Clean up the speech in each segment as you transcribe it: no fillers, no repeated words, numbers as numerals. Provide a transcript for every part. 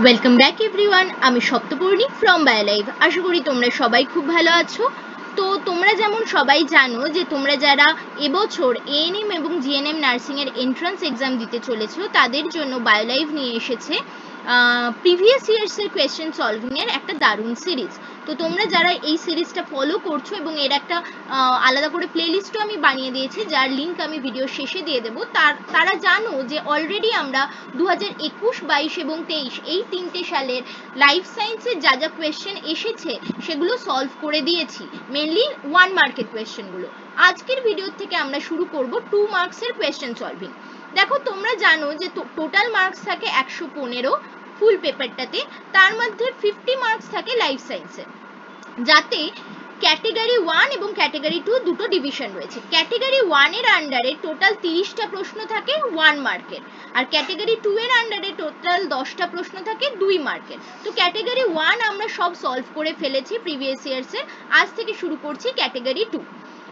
Welcome back everyone, আমি Saptaparni from বায়োলাইভ। আশা করি তোমরা সবাই খুব ভালো আছো। তো তোমরা যেমন সবাই জানো যে তোমরা যারা এবছর এএনএম এবং জিএনএম নার্সিংয়ের এন্ট্রান্স এক্সাম দিতে চলেছো তাদের জন্য বায়োলাইভ নিয়ে এসেছে প্রিভিয়াস ইয়ার্সের কোয়েশ্চেন সলভিংয়ের একটা দারুণ সিরিজ। তো তোমরা যারা এই সিরিজটা ফলো করছো এবং এর একটা আলাদা করে প্লেলিস্টও আমি বানিয়ে দিয়েছি, যার লিঙ্ক আমি ভিডিও শেষে দিয়ে দেবো, তারা জানো যে অলরেডি আমরা 2021, 22 এবং 23 এই 3টে সালের লাইফ সায়েন্সের যা যা কোয়েশ্চেন এসেছে সেগুলো সলভ করে দিয়েছি, মেনলি 1 মার্কের কোয়েশ্চেনগুলো। আজকের ভিডিও থেকে আমরা শুরু করব 2 মার্কসের কোয়েশ্চেন সলভিং। দেখো তোমরা জানো যে টোটাল মার্কস থাকে 115 ফুল পেপারটাতে, তার মধ্যে 50 মার্কস থাকে লাইফ সায়েন্সে, যাতে ক্যাটেগরি 1 এবং ক্যাটেগরি 2 দুটো ডিভিশন রয়েছে। ক্যাটেগরি 1 এর আন্ডারে টোটাল 30টা প্রশ্ন থাকে 1 মার্কের, আর ক্যাটেগরি 2 এর আন্ডারে টোটাল 10টা প্রশ্ন থাকে 2 মার্কের। তো ক্যাটেগরি 1 আমরা সব সলভ করে ফেলেছি প্রিভিয়াস ইয়ার্সে, আজ থেকে শুরু করছি ক্যাটেগরি 2।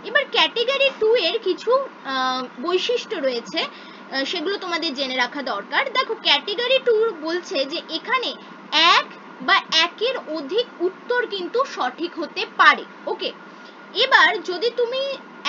এবার ক্যাটেগরি 2 এর কিছু বৈশিষ্ট্য রয়েছে, সেগুলো তোমাদের জেনে রাখা দরকার। দেখো ক্যাটেগরি 2 বলছে যে এখানে এক বা একের অধিক উত্তর কিন্তু সঠিক হতে পারে। ওকে, এবার যদি তুমি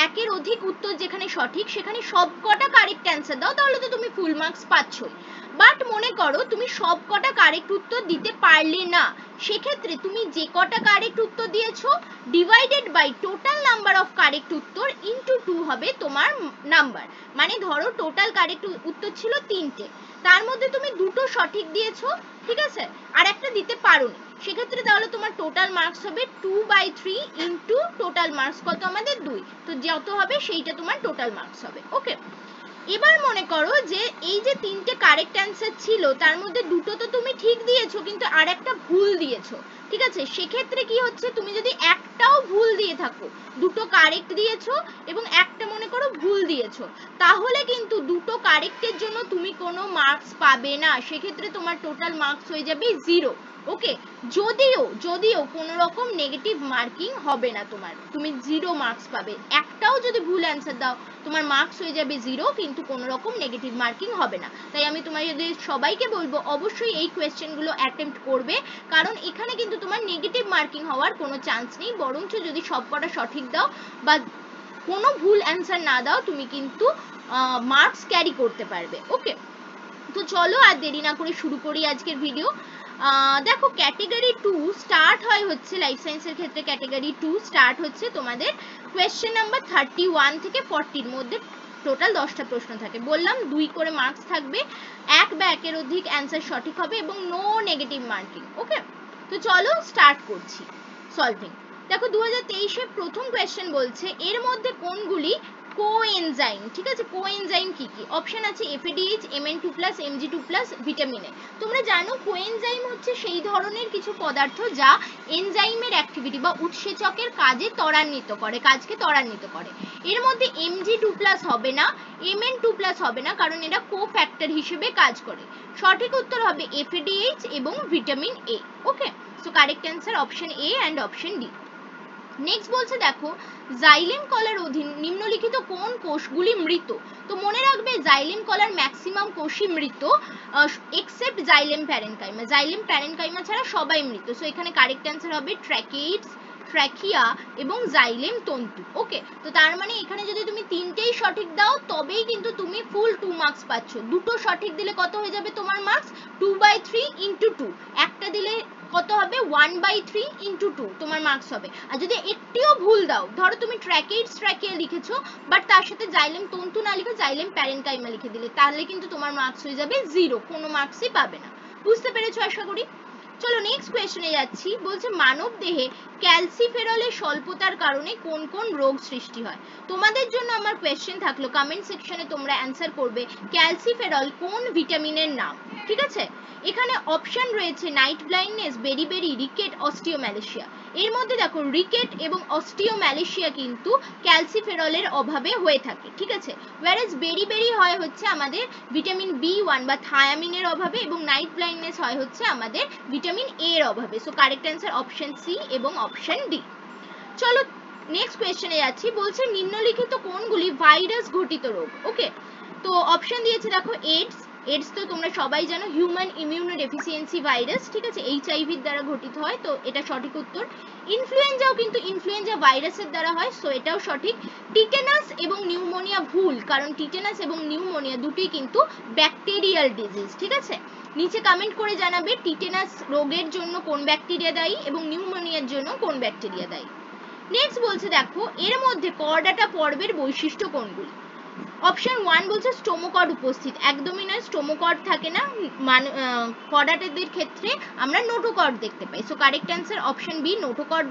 একের অধিক উত্তর যেখানে সঠিক সেখানে সবকটা কারেক্ট অ্যান্সার দাও তাহলে তো তুমি ফুল মার্কস পাচ্ছই। বাট মনে করো তুমি সবকটা কারেক্ট উত্তর দিতে পারলে না, সেক্ষেত্রে তুমি যে কটা কারেক্ট উত্তর দিয়েছো divided by total number of correct উত্তর ইনটু 2 হবে তোমার নাম্বার। মানে ধরো টোটাল কারেক্ট উত্তর ছিল 3টে, তার মধ্যে তুমি 2টো সঠিক দিয়েছো, ঠিক আছে, আর একটা দিতে পারোনি, সেক্ষেত্রে তাহলে তোমার টোটাল মার্কস হবে 2/3 ইনটু টোটাল মার্কস কত আমাদের 2, তো যত হবে সেইটা তোমার টোটাল মার্কস হবে। ওকে, এবার মনে করো যে এই যে 3টে কারেক্ট অ্যান্সার ছিল তার মধ্যে 2টো তো তুমি ঠিক দিয়েছো কিন্তু আর একটা ভুল দিয়েছো, ঠিক আছে, সেক্ষেত্রে কি হচ্ছে, তুমি যদি একটাও ভুল দিয়ে থাকো, 2টো কারেক্ট দিয়েছো এবং একটা মনে করো ভুল দিয়েছো, তাহলে কিন্তু 2টো কারেক্টের জন্য তুমি কোনো মার্কস পাবে না, সেক্ষেত্রে তোমার টোটাল মার্কস হয়ে যাবে 0। ওকে, যদিও কোনো রকম নেগেটিভ মার্কিং হবে না তোমার, তুমি 0 মার্কস পাবে। একটাও যদি ভুল অ্যান্সার দাও তোমার মার্কস হয়ে যাবে 0, কিন্তু কোনো রকম নেগেটিভ মার্কিং হবে না। তাই আমি তোমাদের সবাইকে বলবো অবশ্যই এই কোয়েশ্চেনগুলো অ্যাটেম্প্ট করবে, কারণ এখানে কিন্তু তোমার নেগেটিভ মার্কিং হওয়ার কোনো চান্স নেই, বরঞ্চ যদি সবকটা সঠিক দাও বা কোনো ভুল অ্যান্সার না দাও তুমি কিন্তু মার্কস ক্যারি করতে পারবে। ওকে, তো চলো আর দেরি না করে শুরু করি আজকের ভিডিও। দেখো ক্যাটেগরি 2 স্টার্ট হয় হচ্ছে লাইফ সায়েন্সের ক্ষেত্রে, ক্যাটেগরি 2 স্টার্ট হচ্ছে তোমাদের কোয়েশ্চেন নাম্বার 31 থেকে 40-র মধ্যে টোটাল 10টা প্রশ্ন থাকে। বললাম 2 করে মার্কস থাকবে, এক বা একের অধিক অ্যান্সার সঠিক হবে এবং নো নেগেটিভ মার্কিং। ওকে, তো চলো স্টার্ট করছি সলভিং। দেখো 2023-এ প্রথম কোয়েশ্চেন বলছে এর মধ্যে কোনগুলি কোএনজাইম, ঠিক আছে, কোএনজাইম কি কি? অপশন আছে FADH, Mn2+, Mg2+, vitamin A. তোমরা জানো কোএনজাইম হচ্ছে সেই ধরনের কিছু পদার্থ যা এনজাইমের অ্যাক্টিভিটি বা উৎসেচকের কাজকে ত্বরান্বিত করে। এর মধ্যে Mg2+ হবে না, Mn2+ হবে না, কারণ এরা কোফ্যাক্টর হিসেবে কাজ করে। সঠিক উত্তর হবে এফএডিএইচ এবং vitamin A. Okay, so correct answer option A and option D. Next বলছে দেখো জাইলেম কলার অধীন নিম্নলিখিত কোন কোষগুলি মৃত? তো মনে রাখবে জাইলেম কলার ম্যাক্সিমাম কোষই মৃত except xylem parenchyma, xylem parenchyma ছাড়া সবাই মৃত। সো এখানে কারেক্ট অ্যান্সার হবে ট্র্যাকেইডস, ট্র্যাকিয়া এবং জাইলেম তন্তু। ওকে, তো তার মানে এখানে যদি তুমি 3টেই সঠিক দাও তবেই কিন্তু তুমি ফুল 2 মার্কস পাচ্ছ। 2টো সঠিক দিলে কত হয়ে যাবে তোমার মার্কস? 2/3 ইন্টু 2, একটা দিলে কত হবে 1/3 ইন্টু 2 তোমার মার্কস হবে। আর যদি একটিও ভুল দাও, ধরো তুমি ট্র্যাকেইডস ট্র্যাকিয়া লিখেছো বাট তার সাথে জাইলেম তন্তু না লিখে জাইলেম প্যারেনকাইমা লিখে দিলে, তাহলে কিন্তু তোমার মার্কস হয়ে যাবে 0, কোনো মার্কসই পাবে না। বুঝতে পেরেছো আশা করি? চলো নেক্সট কোয়েশ্চনে যাচ্ছি। বলছে মানব দেহে ক্যালসিফেরলের স্বল্পতার কারণে কোন কোন রোগ সৃষ্টি হয়? তোমাদের জন্য আমার কোয়েশ্চেন থাকলো, কমেন্ট সেকশনে তোমরা অ্যান্সার করবে ক্যালসিফেরল কোন ভিটামিনের নাম, ঠিক আছে? এখানে অপশন রয়েছে নাইট ব্লাইন্ডনেস, বেরিবেরি, রিকেট, অস্টিওম্যালেশিয়া। এর মধ্যে দেখো রিকেট এবং অস্টিওম্যালেশিয়া কিন্তু ক্যালসিফেরলের অভাবে হয়ে থাকে, ঠিক আছে, ওয়ারেজ বেরিবেরি হয় হচ্ছে আমাদের ভিটামিন B1 বা থায়ামিনের অভাবে এবং নাইট ব্লাইন্ডনেস হয় হচ্ছে আমাদের ভিটামিন এ এর অভাবে। So correct answer option C এবং অপশন ডি। চলো নেক্সট কোয়েশ্চেনে যাচ্ছি। বলছে নিম্নলিখিত কোনগুলি ভাইরাস ঘটিত রোগ? ওকে, তো অপশন দিয়েছে দেখো এইডস, এডস তো তোমরা সবাই জানো হিউম্যান ইমিউনোডেফিসিয়েন্সি ভাইরাস, ঠিক আছে, HIV দ্বারা ঘটিত হয়, তো এটা সঠিক উত্তর। ইনফ্লুয়েঞ্জাও কিন্তু ইনফ্লুয়েঞ্জা ভাইরাসের দ্বারা হয়, সো এটাও সঠিক। টিটেনাস এবং নিউমোনিয়া ভুল, কারণ টিটেনাস এবং নিউমোনিয়া দুটোই কিন্তু ব্যাকটেরিয়াল ডিজিজ, ঠিক আছে। নিচে কমেন্ট করে জানাবে টিটেনাস রোগের জন্য কোন ব্যাকটেরিয়া দায়ী এবং নিউমোনিয়ার জন্য কোন ব্যাকটেরিয়া দায়ী। নেক্সট বলছে দেখো এর মধ্যে কর্ডাটা পর্বের বৈশিষ্ট্য কোনগুলি। অপশন 1 বলছে স্টোমোকড উপস্থিত, একদমই নয়, স্টোমোকড থাকে না, কর্ডাটাদের ক্ষেত্রে আমরা নোটোকড দেখতে পাই, so correct answer option B, notochord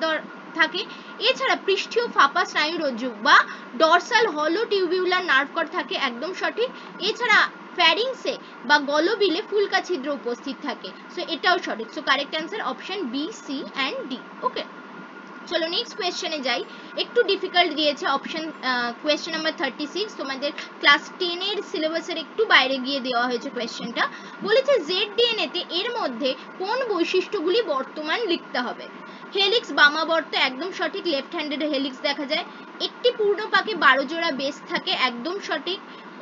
থাকে। এছাড়া পৃষ্ঠীয় ফাঁপা স্নায়ুরজ্জু বা ডরসাল হলো টিউবিউলার নার্ভ কর্ড থাকে, একদম সঠিক। এছাড়া ফ্যারিংসে বা গলবিলে ফুলকা ছিদ্র উপস্থিত থাকে, সো এটাও সঠিক, so correct answer option B, C and D. Okay, চলো নেক্সট কোয়েশ্চেনে যাই। একটু ডিফিকাল্ট দিয়েছে অপশন কোয়েশ্চেন নাম্বার 36, তোমাদের ক্লাস 10 এর সিলেবাসের একটু বাইরে গিয়ে দেওয়া হয়েছে কোয়েশ্চেনটা। বলেছে ZDNA তে এর মধ্যে কোন বৈশিষ্ট্যগুলি বর্তমান লিখতে হবে। হেলিক্স বামাবর্ত, একদম সঠিক, লেফট হ্যান্ডেড হেলিক্স দেখা যায়। একটি পূর্ণ পাকে 12 জোড়া বেস থাকে, একদম সঠিক।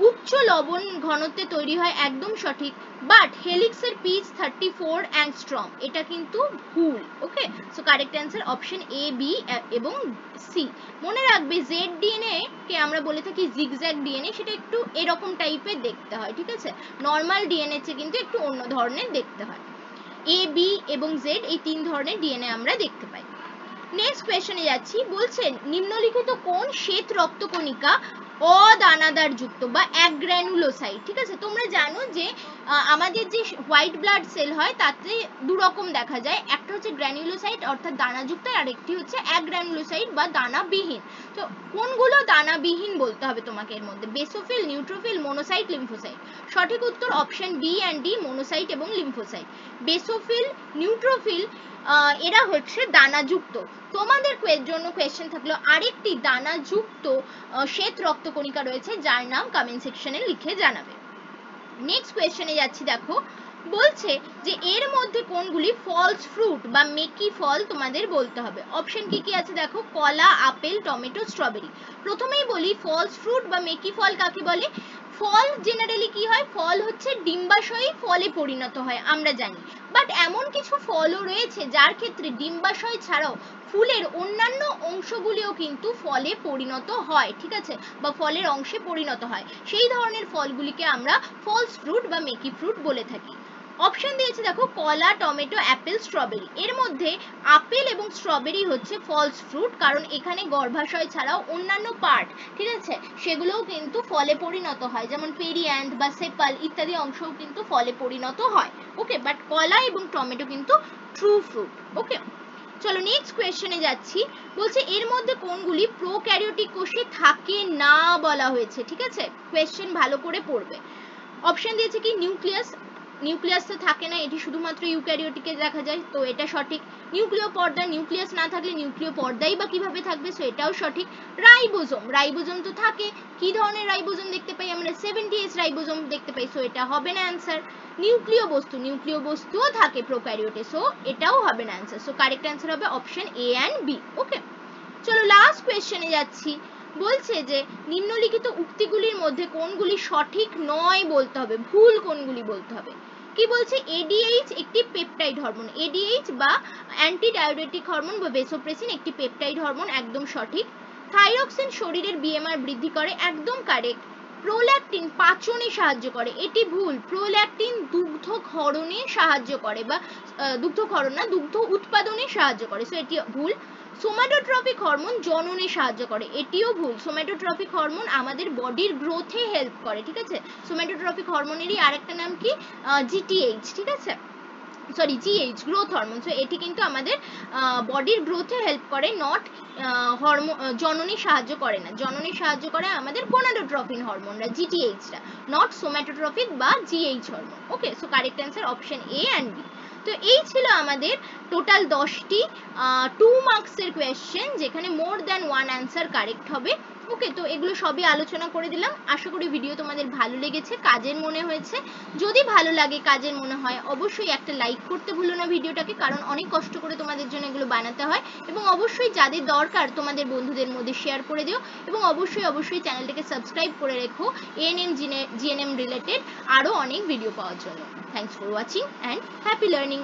উচ্চ লবণ ঘনত্বে তৈরি হয়, একদম সঠিক। বাট হেলিক্সের পিচ 34 অ্যাংস্ট্রম, এটা কিন্তু ভুল। Okay, so correct answer option A, B এবং সি। মনে রাখবে ZDNA কে আমরা বলে থাকি জিগজ্যাগ ডিএনএ, সেটা একটু এরকম টাইপের দেখতে হয়, ঠিক আছে, নর্মাল ডিএনএ চেয়ে কিন্তু একটু অন্য ধরনের দেখতে হয়। এ, বি এবং জেড এই 3 ধরনের ডিএনএ আমরা দেখতে পাই। নেক্সট কোয়েশ্চনে যাচ্ছি। বলছেন নিম্নলিখিত কোন শ্বেত রক্তকণিকা অদানাদার যুক্ত বা অ্যাগ্রানুলোসাইট, ঠিক আছে। তোমরা জানো যে আমাদের যে হোয়াইট ব্লাড সেল হয় তাতে দু রকম দেখা যায়, একটা হচ্ছে গ্র্যানুলোসাইট অর্থাৎ দানাযুক্ত, আর একটি হচ্ছে অ্যাগ্রানুলোসাইট বা দানাবিহীন। তো কোনগুলো দানাবিহীন বলতে হবে তোমাকে এর মধ্যে, বেসোফিল, নিউট্রোফিল, মোনোসাইট, লিম্ফোসাইট। সঠিক উত্তর option B and D, monocyte এবং লিম্ফোসাইট। বেসোফিল, নিউট্রোফিল এরা হচ্ছে দানাযুক্ত। তোমাদের জন্য কোয়েশ্চেন থাকলো আরেকটি দানাযুক্ত শ্বেত রক্তকণিকা রয়েছে, যার নাম কমেন্ট সেকশনে লিখে জানাবে। নেক্সট কোয়েশ্চেনে যাচ্ছি। দেখো বলছে যে এর মধ্যে কোনগুলি ফলস ফ্রুট বা মেকি ফল তোমাদের বলতে হবে। অপশন কি কি আছে দেখো, কলা, আপেল, টমেটো, স্ট্রবেরি। প্রথমেই বলি ফলস ফ্রুট বা মেকি ফল কাকে বলে। ফল জেনারেলি কি হয়, ফল হচ্ছে ডিম্বাশয়ী ফলে পরিণত হয় আমরা জানি, বাট এমন কিছু ফলও রয়েছে যার ক্ষেত্রে ডিম্বাশয় ছাড়াও ফুলের অন্যান্য অংশগুলিও কিন্তু ফলে পরিণত হয়, ঠিক আছে, বা ফলের অংশে পরিণত হয়, সেই ধরনের ফলগুলিকে আমরা ফলস ফ্রুট বা মেকি ফ্রুট বলে থাকি। অপশন দিয়েছে দেখো কলা, টমেটো, অ্যাপেল, স্ট্রবেরি। এর মধ্যে আপেল এবং স্ট্রবেরি হচ্ছে ফলস ফ্রুট, কারণ এখানে গর্ভাশয় ছাড়াও অন্যান্য পার্ট, ঠিক আছে, সেগুলোও কিন্তু ফলে পরিণত হয়, যেমন পেরিয়ান্থ বা সেপাল ইত্যাদি অংশও কিন্তু ফলে পরিণত হয়। ওকে, বাট কলা এবং টমেটো কিন্তু ট্রু ফ্রুট। ওকে, চলো নেক্সট কোয়েশ্চেনে যাচ্ছি। বলছে এর মধ্যে কোনগুলি প্রোক্যারিওটিক কোষে থাকে না বলা হয়েছে, ঠিক আছে, কোয়েশ্চেন ভালো করে পড়বে। অপশন দিয়েছে কি নিউক্লিয়াস, নিউক্লিয়াস তো থাকে না, এটি শুধুমাত্র ইউক্যারিওটিকে দেখা যায়, তো এটা সঠিক। নিউক্লিয় পর্দা, নিউক্লিয়াস না থাকলে নিউক্লিয় পর্দাই বা কিভাবে থাকবে, সো এটাও সঠিক। রাইবোজোম, রাইবোজোম তো থাকে, কি ধরনের রাইবোজোম দেখতে পাই আমরা, 70S রাইবোজোম দেখতে পাই, সো এটা হবে না অ্যান্সার। নিউক্লিয় বস্তু, নিউক্লিয় বস্তুও থাকে প্রোক্যারিওটে, সো এটাও হবে না অ্যান্সার, সো কারেক্ট অ্যান্সার হবে অপশন এ অ্যান্ড বি। ওকে, চলো লাস্ট কোয়েশ্চেনে যাচ্ছি। বলছে যে নিম্নলিখিত উক্তিগুলির মধ্যে কোনগুলি সঠিক নয় বলতে হবে, ভুল কোনগুলি বলতে হবে। কি বলছে, এডিএইচ একটি পেপটাইড হরমোন, এডিএইচ বা অ্যান্টিডায়োরেটিক হরমোন বা ভেসোপ্রেসিন একটি পেপটাইড হরমোন, একদম সঠিক। থাইরক্সিন শরীরের বিএমআর বৃদ্ধি করে, একদম কারেক্ট। প্রোল্যাকটিন পাচনে সাহায্য করে, এটি ভুল, প্রোল্যাকটিন দুগ্ধ ক্ষরণে সাহায্য করে, বা দুগ্ধ ক্ষরণ না, দুগ্ধ উৎপাদনে সাহায্য করে, সো এটি ভুল। সোমাটোট্রপিক হরমোন জননে সাহায্য করে, এটিও ভুল, সোমাটোট্রপিক হরমোন আমাদের বডির গ্রোথে হেল্প করে, ঠিক আছে, সোমাটোট্রপিক হরমোনেরই আরেকটা নাম কি জিটিএইচ, ঠিক আছে, sorry GH, growth hormone, so এটি কিন্তু আমাদের বডির গ্রোথে হেল্প করে, নট হরমোন, জননে সাহায্য করে না, জননে সাহায্য করে আমাদের গোনাডোট্রপিন হরমোনরা, জিটিএইচরা, নট সোমাটোট্রপিক বা GH hormone. Okay, so correct answer option A and B. তো এই ছিল আমাদের টোটাল 10টি 2 মার্কসের কোয়েশ্চেন, যেখানে মোর দ্যান 1 অ্যান্সার কারেক্ট হবে। ওকে, তো এগুলো সবই আলোচনা করে দিলাম। আশা করি ভিডিও তোমাদের ভালো লেগেছে, কাজের মনে হয়েছে। যদি ভালো লাগে, কাজের মনে হয়, অবশ্যই একটা লাইক করতে ভুলো না ভিডিওটাকে, কারণ অনেক কষ্ট করে তোমাদের জন্য এগুলো বানাতে হয়। এবং অবশ্যই যাদের দরকার তোমাদের বন্ধুদের মধ্যে শেয়ার করে দিও, এবং অবশ্যই চ্যানেলটাকে সাবস্ক্রাইব করে রেখো এএনএম জিএনএম রিলেটেড আরও অনেক ভিডিও পাওয়ার জন্য। Thanks for watching and happy learning.